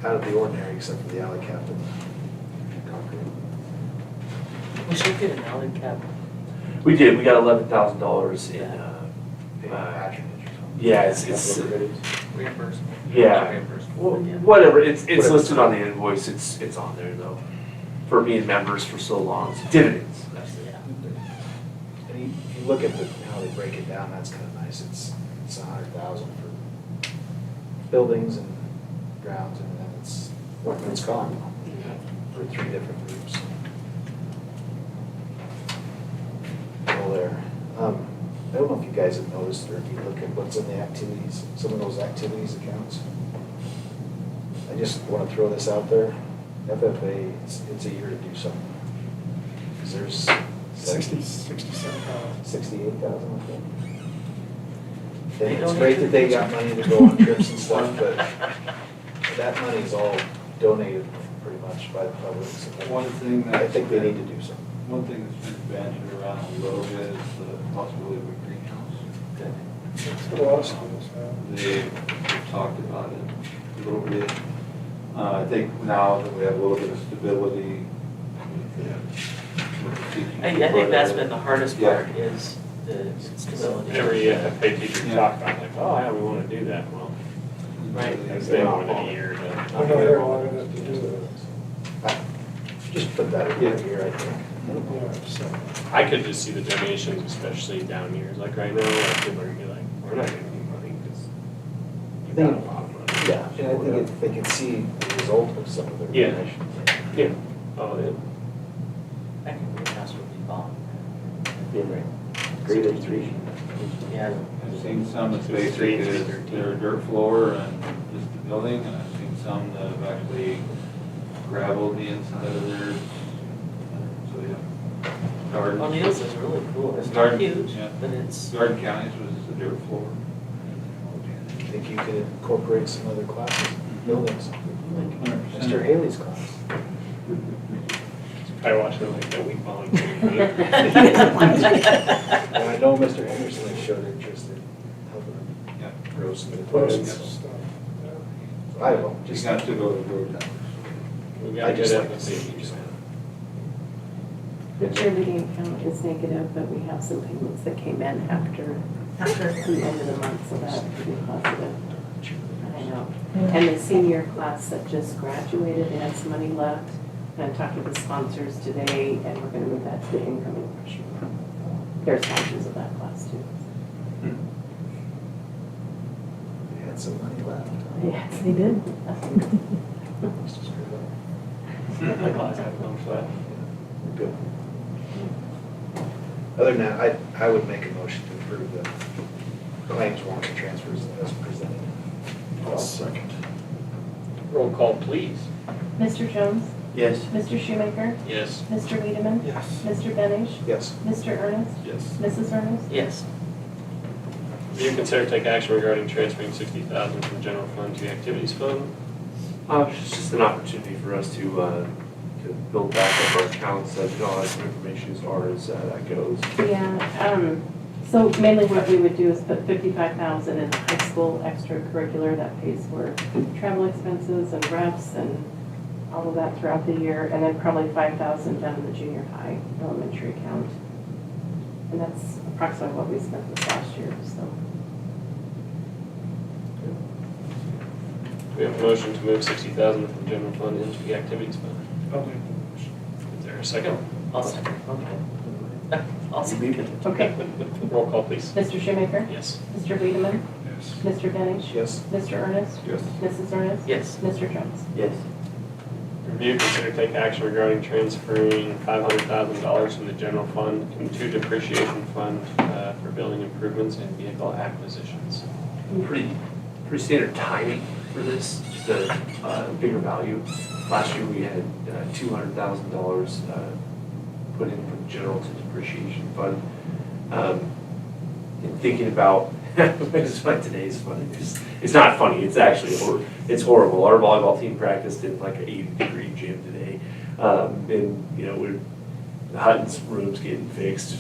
out of the ordinary except for the alley cap and the concrete. We should get an alley cap. We did. We got $11,000 in. Patronage or something. Yeah, it's Reimbursement. Yeah. Reimbursement. well, Yeah. whatever. It's Whatever. listed on the invoice. It's on there though. For being members for so long, it's dividends. That's it. Yeah. And if you look at how they break it down, that's kind of nice. It's 100,000 for buildings and grounds, and then it's workman's comp for 3 different groups. Well, there. I don't know if you guys have noticed, or if you look at what's in the activities, some of those activities accounts. I just want to throw this out there. FFA, it's a year to do something. Because there's 67,000. 68,000, I think. They And it's don't great have that to they do got something. money to go on trips and stuff, but that money's all donated pretty much by the public. So One thing I that. think they need to do something. One thing that's been bandied around a little bit is the possibility of a greenhouse. That's what a lot of schools have. They've talked about it a little bit. I think now that we have a little bit of stability. I think that's been the hardest Yeah. part is the stability. Every FFA teacher Yeah. talk about like, oh yeah, we want to do that. Well, Right. it's been more than a year We're not to. here long enough to do it. Just put that in here, I think. Yeah, so. I could just see the donations, especially down years like right now, like people are gonna be like, we're not gonna need money because you got a lot of money. Yeah, and I think if they can see the result of some of their Yeah. donations. Yeah. Oh, yeah. I think greenhouse would be bomb. Yeah, right. Great education. Yeah. I've seen some that's 63 basically and 13. their dirt floor and just the building, and I've seen some that have actually gravelled the inside of theirs. So, yeah. Garden. O'Neill's is really cool. It's not Garden, huge, yeah. but it's. Garden County's was the dirt floor. I think you could incorporate some other classes, buildings, like 100%. Mr. Haley's class. I watched it like that week volunteering. And I know Mr. Henderson has showed interest in helping them Yeah. grow some of the Posts and plants. stuff. I don't know, Just just, got to go to the road towers. We I got a just good like to see FFA it. teacher. The cheerleading account is negative, but we have some payments that came in after the end of the month, so that could be positive. I know. And the senior class that just graduated, they had some money left. And I talked with the sponsors today, and we're gonna move that to the incoming freshman. They're sponsors of that class too. They had some money left. Yes, they did. Let's just screw it up. My class had one for that. Good. Other than that, I would make a motion to approve the claims, warrants, and transfers as presented. I'll second. Roll call, please. Mr. Jones? Yes. Mr. Shoemaker? Yes. Mr. Wiedemann? Yes. Mr. Benish? Yes. Mr. Ernest? Yes. Mrs. Ernest? Yes. Review, consider take action regarding transferring $60,000 from general fund to the activities fund. It's just an opportunity for us to build back up our accounts, you know, as information as far as that goes. Yeah, so mainly what we would do is put 55,000 in high school extracurricular that pays for travel expenses and refs and all of that throughout the year, and then probably 5,000 down in the junior high elementary account. And that's approximately what we spent this last year, so. We have a motion to move $60,000 from general fund into the activities fund. I'll make the motion. Is there a second? I'll second. Okay. I'll second. Okay. Roll call, please. Mr. Shoemaker? Yes. Mr. Wiedemann? Yes. Mr. Benish? Yes. Mr. Ernest? Yes. Mrs. Ernest? Yes. Mr. Jones? Yes. Review, consider take action regarding transferring $500,000 from the general fund into depreciation fund for building improvements and vehicle acquisitions. Pretty standard timing for this, just a bigger value. Last year, we had $200,000 put in from general to depreciation fund. And thinking about, it's like today's funny, it's not funny, it's actually it's horrible. Our volleyball team practiced in like an 80-degree gym today. And, you know, the Hutton's room's getting fixed,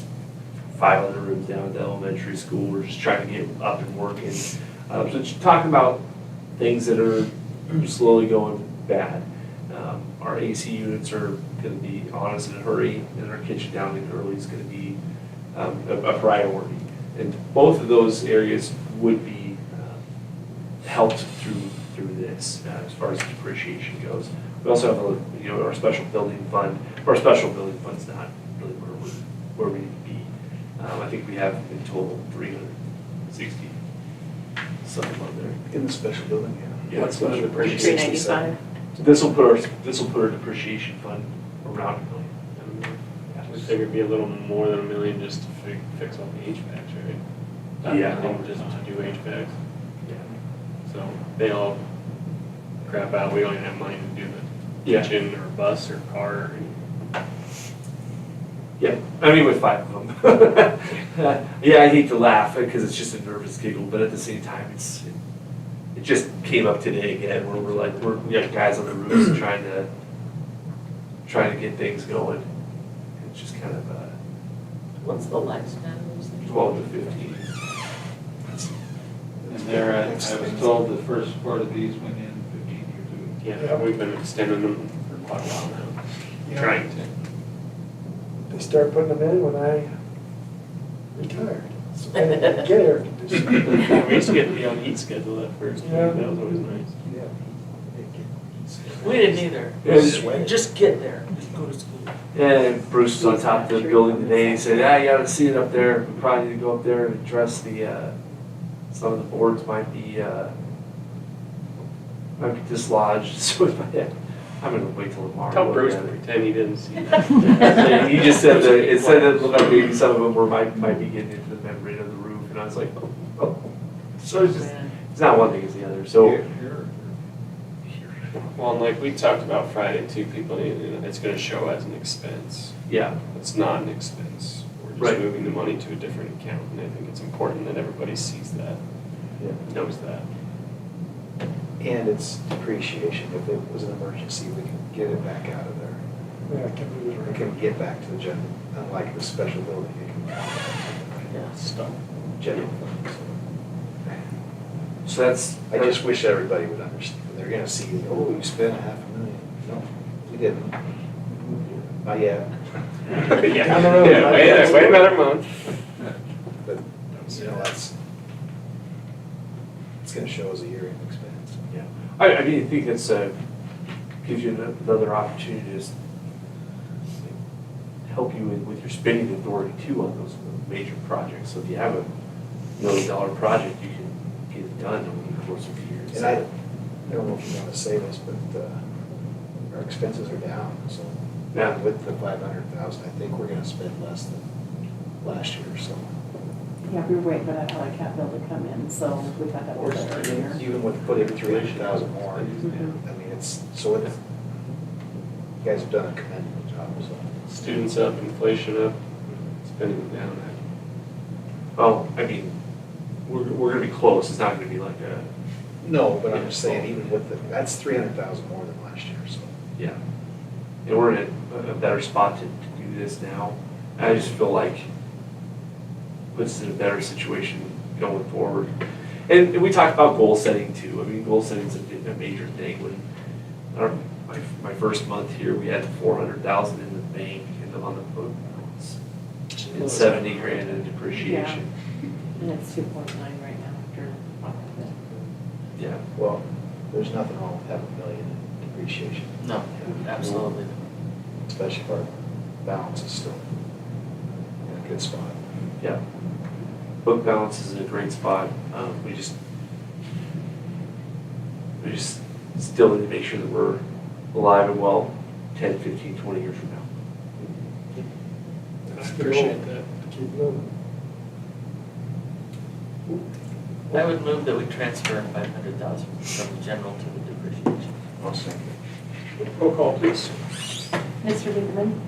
500 rooms down at the elementary school. We're just trying to get up and working. So just talking about things that are slowly going bad. Our AC units are going to be on us in a hurry, and our kitchen down in Early is going to be a priority. And both of those areas would be helped through this as far as depreciation goes. We also have our special building fund. Our special building fund's not really where we need to be. I think we have in total 360 something on there. In the special building, yeah. Yeah, special depreciation. 395. This will put our depreciation fund around $1 million. We figured it'd be a little more than $1 million just to fix all the HVACs, right? Not Yeah. nothing just to do HVACs. Yeah. So they all crap out. We don't even have money to do the Yeah. kitchen or bus or car. Or Yeah, I mean with 5 of them. Yeah, I hate to laugh because it's just a nervous giggle, but at the same time, it just came up today again where we have guys on the roofs trying to get things going. It's just kind of What's the lifespan of those things? 12 to 15. And there, I was told the first part of these went in 15 years ago. Yeah, we've been extending them for quite a while now. Yeah. Trying to. They started putting them in when I retired. So I didn't get air conditioning. We used to get to be on heat schedule at first. Yeah. That was always nice. Yeah. We didn't either. Yeah. Just get there, just go to school. And Bruce was on top of the building today. He said, "Yeah, you ought to see it up there. We probably need to go up there and address some of the boards might be dislodged." So I'm gonna wait till tomorrow. Tell Look Bruce at to it. pretend he didn't see that. He just said it said it looked like maybe some of them might be getting into the membrane of the roof, and I was like, oh. So it's not one thing, it's the other. So Well, and like we talked about Friday too, people, it's gonna show as an expense. yeah, It's not an expense. We're just Right. moving the money to a different account, and I think it's important that everybody sees that, knows that. And it's depreciation. If it was an emergency, we can get it back out of there. Yeah, I can do it. It can get back to the general, unlike the special building, it can. Yeah, stop. General fund. so that's I just wish everybody would understand. They're gonna see, oh, you spent $500,000. No, we didn't. Not yet. Yeah, Down the road. yeah, wait another month. But, you know, it's gonna show as a year-end expense. Yeah, I mean, I think it's, gives you another opportunity to just help you with your spending authority too on those major projects. So if you have a $1 million project, you can get it done over the course of years. And I don't know if you wanna say this, but, our expenses are down, so. Yeah. With the 500,000, I think we're gonna spend less than last year, so. Yeah, we were waiting for that LICAP bill to come in, so we got that order earlier. Even with putting 300,000 more, I Mhm. mean, it's, so it's, you guys have done a commendable job, so. Students up, inflation up, spending down. Well, I mean, we're gonna be close. It's not gonna be like a, No, but I'm just saying, even with that's 300,000 more than last year, so. yeah. And we're in a better spot to do this now. And I just feel like puts us in a better situation going forward. And we talked about goal setting too. I mean, goal setting is a major thing. When my first month here, we had 400,000 in the bank on the books. And 70 grand in depreciation. And it's 2.9 right now after all of it. Yeah. Well, there's nothing wrong with having $1 million in depreciation. No, absolutely. Especially if our balance is still in a good spot. Yeah. Book balance is in a great spot. We just still need to make sure that we're alive and well 10, 15, 20 years from now. I appreciate that. Keep moving. I would move that we transfer 500,000 from the general to the depreciation. I'll second. Roll call, please. Mr. Lieberman?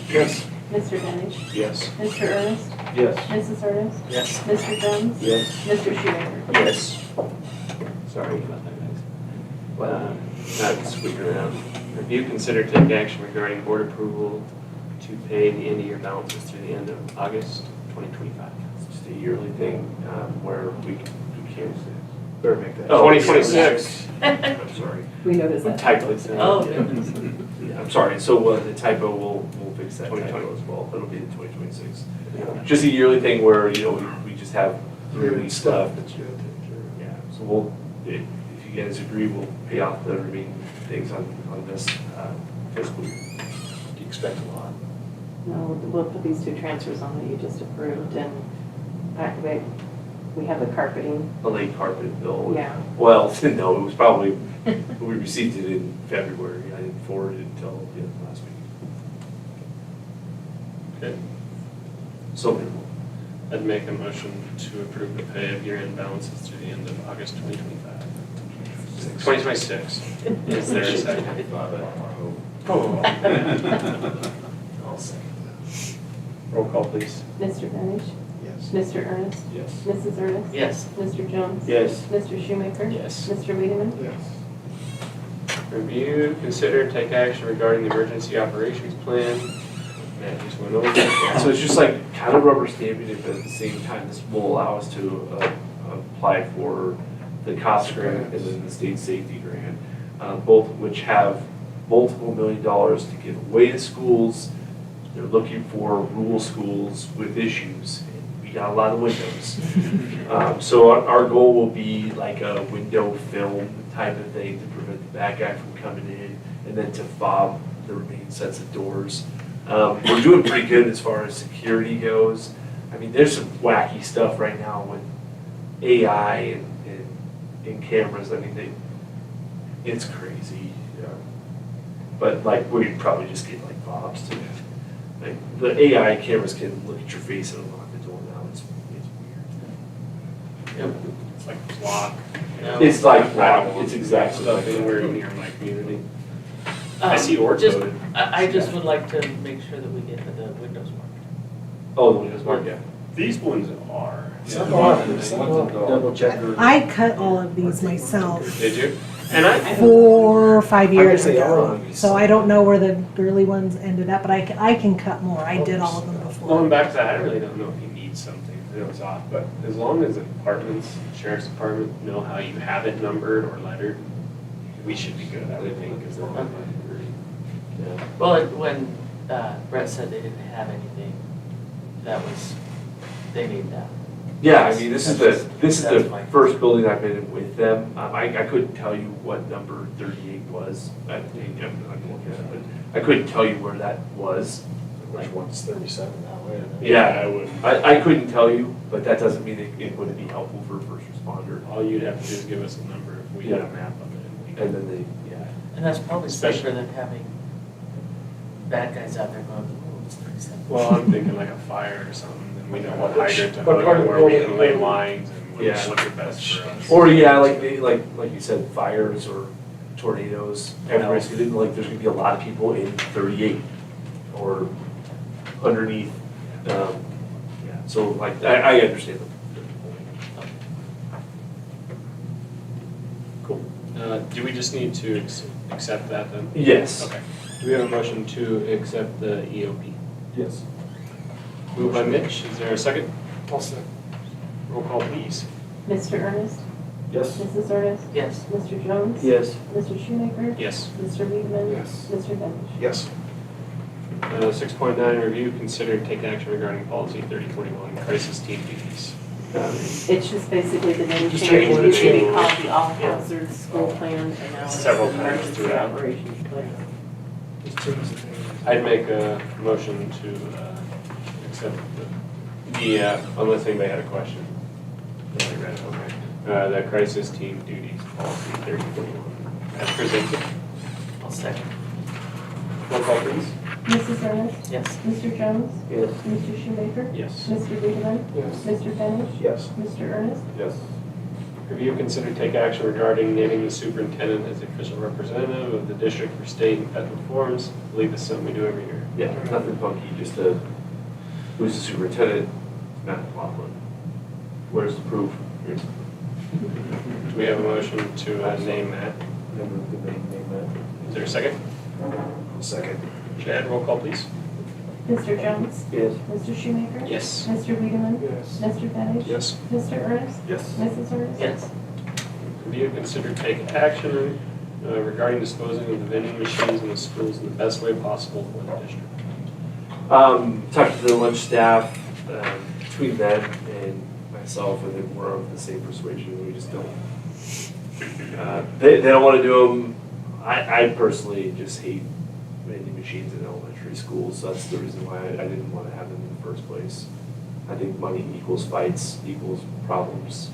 Yes. Mr. Benish? Yes. Mr. Ernest? Yes. Mrs. Ernest? Yes. Mr. Jones? Yes. Mr. Shoemaker? Yes. Sorry about that, guys. Well, not squeaking around. Review, consider take action regarding board approval to pay the end of year balances through the end of August 2025. It's just a yearly thing where we can't. Better make that. Oh, 2026. I'm sorry. We noticed We that. typed it in. Oh, Yeah, I'm sorry. So the typo, we'll fix that typo as well. It'll be in 2026. Just a yearly thing where, we just have yearly stuff. that you have to take care of. Yeah, so if you guys agree, we'll pay off the remaining things on this fiscal year. Do you expect a lot? No, we'll put these two transfers on that you just approved and we have the carpeting. A late carpet bill. Yeah. Well, no, it was probably, we received it in February. I didn't forward it until last week. Okay. So minimal. I'd make a motion to approve the pay of year-end balances through the end of August 2025. 2026. Is there a second? I'll second that. Roll call, please. Mr. Benish? Yes. Mr. Ernest? Yes. Mrs. Ernest? Yes. Mr. Jones? Yes. Mr. Shoemaker? Yes. Mr. Wiedemann? Yes. Review, consider, and take action regarding the emergency operations plan. Matt just went over that. So it's just like kind of rubber stamping it, but at the same time, this will allow us to apply for the cost grant and then the state safety grant, both of which have multiple $1 million to give away to schools. They're looking for rural schools with issues. And we got a lot of windows. So our goal will be like a window film type of thing to prevent the bad guy from coming in, and then to fob the remaining sets of doors. We're doing pretty good as far as security goes. I mean, there's some wacky stuff right now with AI and cameras. I mean, it's crazy. But like, we'd probably just get like fobs to like the AI cameras can look at your face and unlock the door now. It's weird. Yep. It's like block. It's like I don't want it's exactly stuff like that. anywhere near my community. I see Just, ortho. I just would like to make sure that we get the windows marked. Oh, the Windows Mark, yeah. These ones are. Some are, some are. Double check. I cut all of these myself Did you? And I 4 or 5 years they are ago. on these. So I don't know where the girly ones ended up, but I can cut more. I did all of them Going before. back to that, I really don't know if you need something. I know it's off, but as long as the departments, sheriff's department know how you have it numbered or lettered, we should be good, I would think, as long as Yeah. Well, when Brett said they didn't have anything that was, they need that. Yeah, I mean, this is the That's my- first building I've been in with them. I couldn't tell you what number 38 was. I'm not looking at it, but I couldn't tell you where that was. Which one's 37 now, wait a minute. Yeah, I would. I couldn't tell you, but that doesn't mean it wouldn't be helpful for a first responder. All you'd have to do is give us a number if we had a map of it. And then Yeah. And that's probably Especially- safer than having bad guys out there going, oh, it's 37. Well, I'm thinking like a fire or something, and we know what hydrant to But hook part and of where we the can lay building- lines and Yeah. what's best for us. Or yeah, like you said, fires or tornadoes. Everybody's gonna, like, there's gonna be a lot of people in 38 or underneath. Yeah, so like, I understand them. Cool. Do we just need to accept that then? Yes. Okay. Do we have a motion to accept the EOP? Yes. Moved by Mitch, is there a second? I'll say. Roll call please. Mr. Ernest? Yes. Mrs. Ernest? Yes. Mr. Jones? Yes. Mr. Shoemaker? Yes. Mr. Weedman? Yes. Mr. Benish? Yes. 6.9, review, consider and take action regarding policy 3041, crisis team duties. It's just basically the name Just change, change the it used to be name. called the all hazards school plan, and now it's Several the times emergency throughout. operations plan. Just change the name. I'd make a motion to accept the unless anybody had a question. Yeah, I read it, okay. The crisis team duties policy 3041, as presented. I'll second. Roll call please. Mrs. Ernest? Yes. Mr. Jones? Yes. Mr. Shoemaker? Yes. Mr. Weedman? Yes. Mr. Benish? Yes. Mr. Ernest? Yes. Review, consider, take action regarding naming the superintendent as the official representative of the district for state and federal forums. I believe this is something we do every year. Yeah, nothing funky, just who's the superintendent? Matt McLaughlin. Where's the proof? Here's the proof. Do we have a motion to name that? Never the name Is there a second? Second. Chad, roll call please. Mr. Jones? Yes. Mr. Shoemaker? Yes. Mr. Weedman? Yes. Mr. Benish? Yes. Mr. Ernest? Yes. Mrs. Ernest? Yes. Review, consider, take action regarding disposing of the vending machines in the schools in the best way possible for the district. Talked to the lunch staff, between them and myself, and then we're of the same persuasion, we just don't. They don't wanna do them. I personally just hate vending machines in elementary schools, so that's the reason why I didn't wanna have them in the first place. I think money equals fights, equals problems,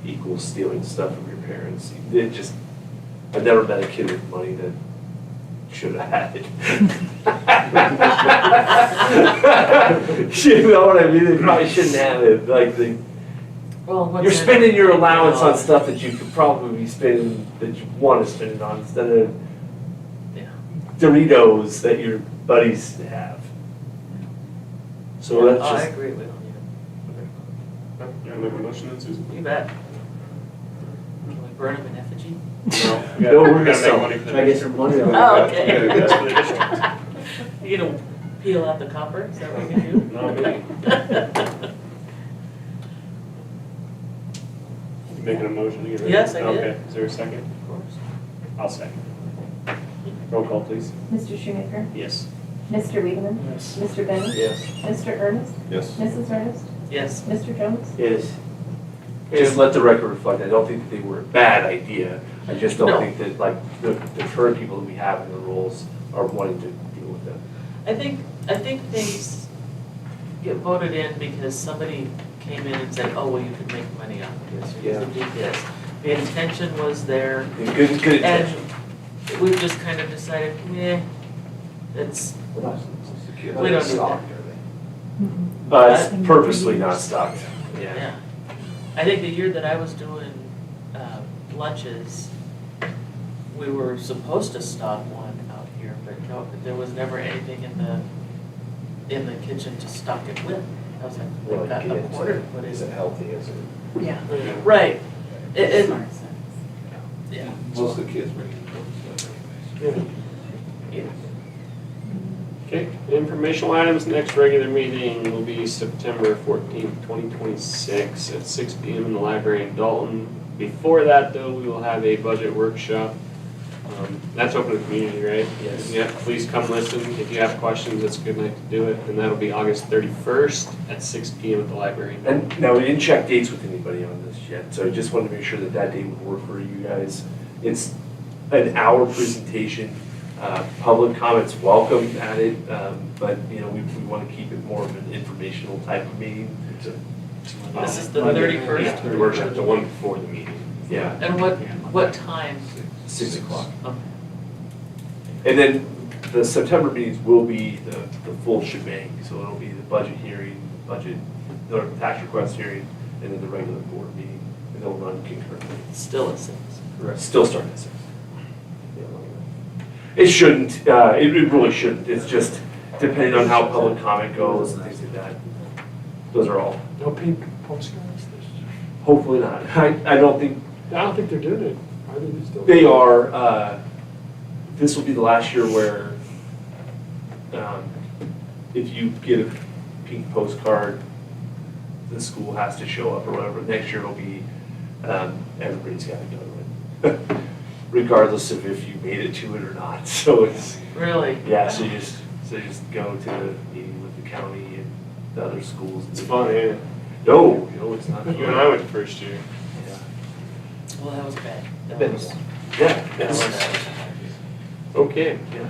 equals stealing stuff from your parents. I've never met a kid with money that should have had it. You know what I mean? They probably shouldn't have it. Like Well, you're spending your allowance on stuff that you could probably be spending, that you want to spend it on, instead of Yeah. Doritos that your buddies have. So that's Oh, I just. agree, we don't need You want to make a motion then, Susan? them. You bet. Can we burn them in effigy? No, No, we're gonna make sell money for the Try to get district. some money on Oh, it. okay. That's for the district. You gonna peel out the copper, is that what you're gonna do? Not me. You making a motion to get rid of it? Yes, I did. Okay, is there a second? Of course. I'll second. Roll call please. Mr. Shoemaker? Yes. Mr. Weedman? Yes. Mr. Benish? Yes. Mr. Ernest? Yes. Mrs. Ernest? Yes. Mr. Jones? Yes. Just let the record reflect, I don't think that they were a bad idea, I just No. don't think that, like, the current people that we have in the roles are wanting to deal with them. I think things get voted in because somebody came in and said, oh, well, you can make money off of this, or you can do this. The intention was there, Good intention. and we've just kind of decided, meh, it's, We don't need that. It's purposely not stocked, yeah. yeah. I think the year that I was doing lunches, we were supposed to stock one out here, but no, there was never anything in the kitchen to stock it with. I was like, Well, we've got get a into quarter, it. what Is is it it? healthy, is it? Yeah. Right. It, Smart sense. yeah. Most of the kids bring it. Yeah. Okay, informational items, next regular meeting will be September 14th, 2026 at 6 p.m. in the library in Dalton. Before that though, we will have a budget workshop That's open to the community, right? Yes. Yeah, please come listen. If you have questions, it's a good night to do it. And that'll be August 31st at 6 PM at the library. And now, we didn't check dates with anybody on this yet, so I just wanted to make sure that that date would work for you guys. It's an hour presentation, public comments welcome at it, but, you know, we want to keep it more of an informational type of meeting. This is the Monday. 31st? Yeah, the workshop, the one before the meeting. Yeah, And what time? 6 o'clock. Okay. And then the September meetings will be the full shebang, so it'll be the budget hearing, the tax request hearing, and then the regular board meeting, and they'll run concurrently. Still at 6. Correct. Still starting at 6. It shouldn't, it really shouldn't, it's just depending on how public comment goes and things like that. Those are all, No pink postcards? hopefully not. I don't think, I don't think they're doing it. Are they still? they are, this will be the last year where, if you get a pink postcard, the school has to show up or whatever. Next year it'll be, everybody's gotta go to it, regardless of if you made it to it or not. So it's, Really? yeah, so you just go to the meeting with the county and the other schools. It's fun, ain't it? No, it's not. You and I went first year. Yeah. Well, that was bad. That Been was- Yeah. that was- Okay. Yeah.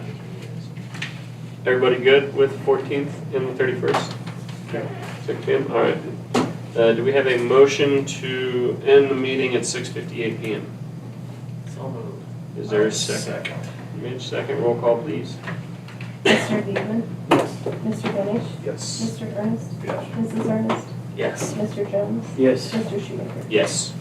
Everybody good with the 14th and the 31st? Okay. 6 PM, all right. Do we have a motion to end the meeting at 6:58 PM? So moved. Is there a second? Mitch, second, roll call, please. Mr. Beekman? Yes. Mr. Benish? Yes. Mr. Ernest? Yes. Mrs. Ernest? Yes. Mr. Jones? Yes. Mr. Schumaker? Yes.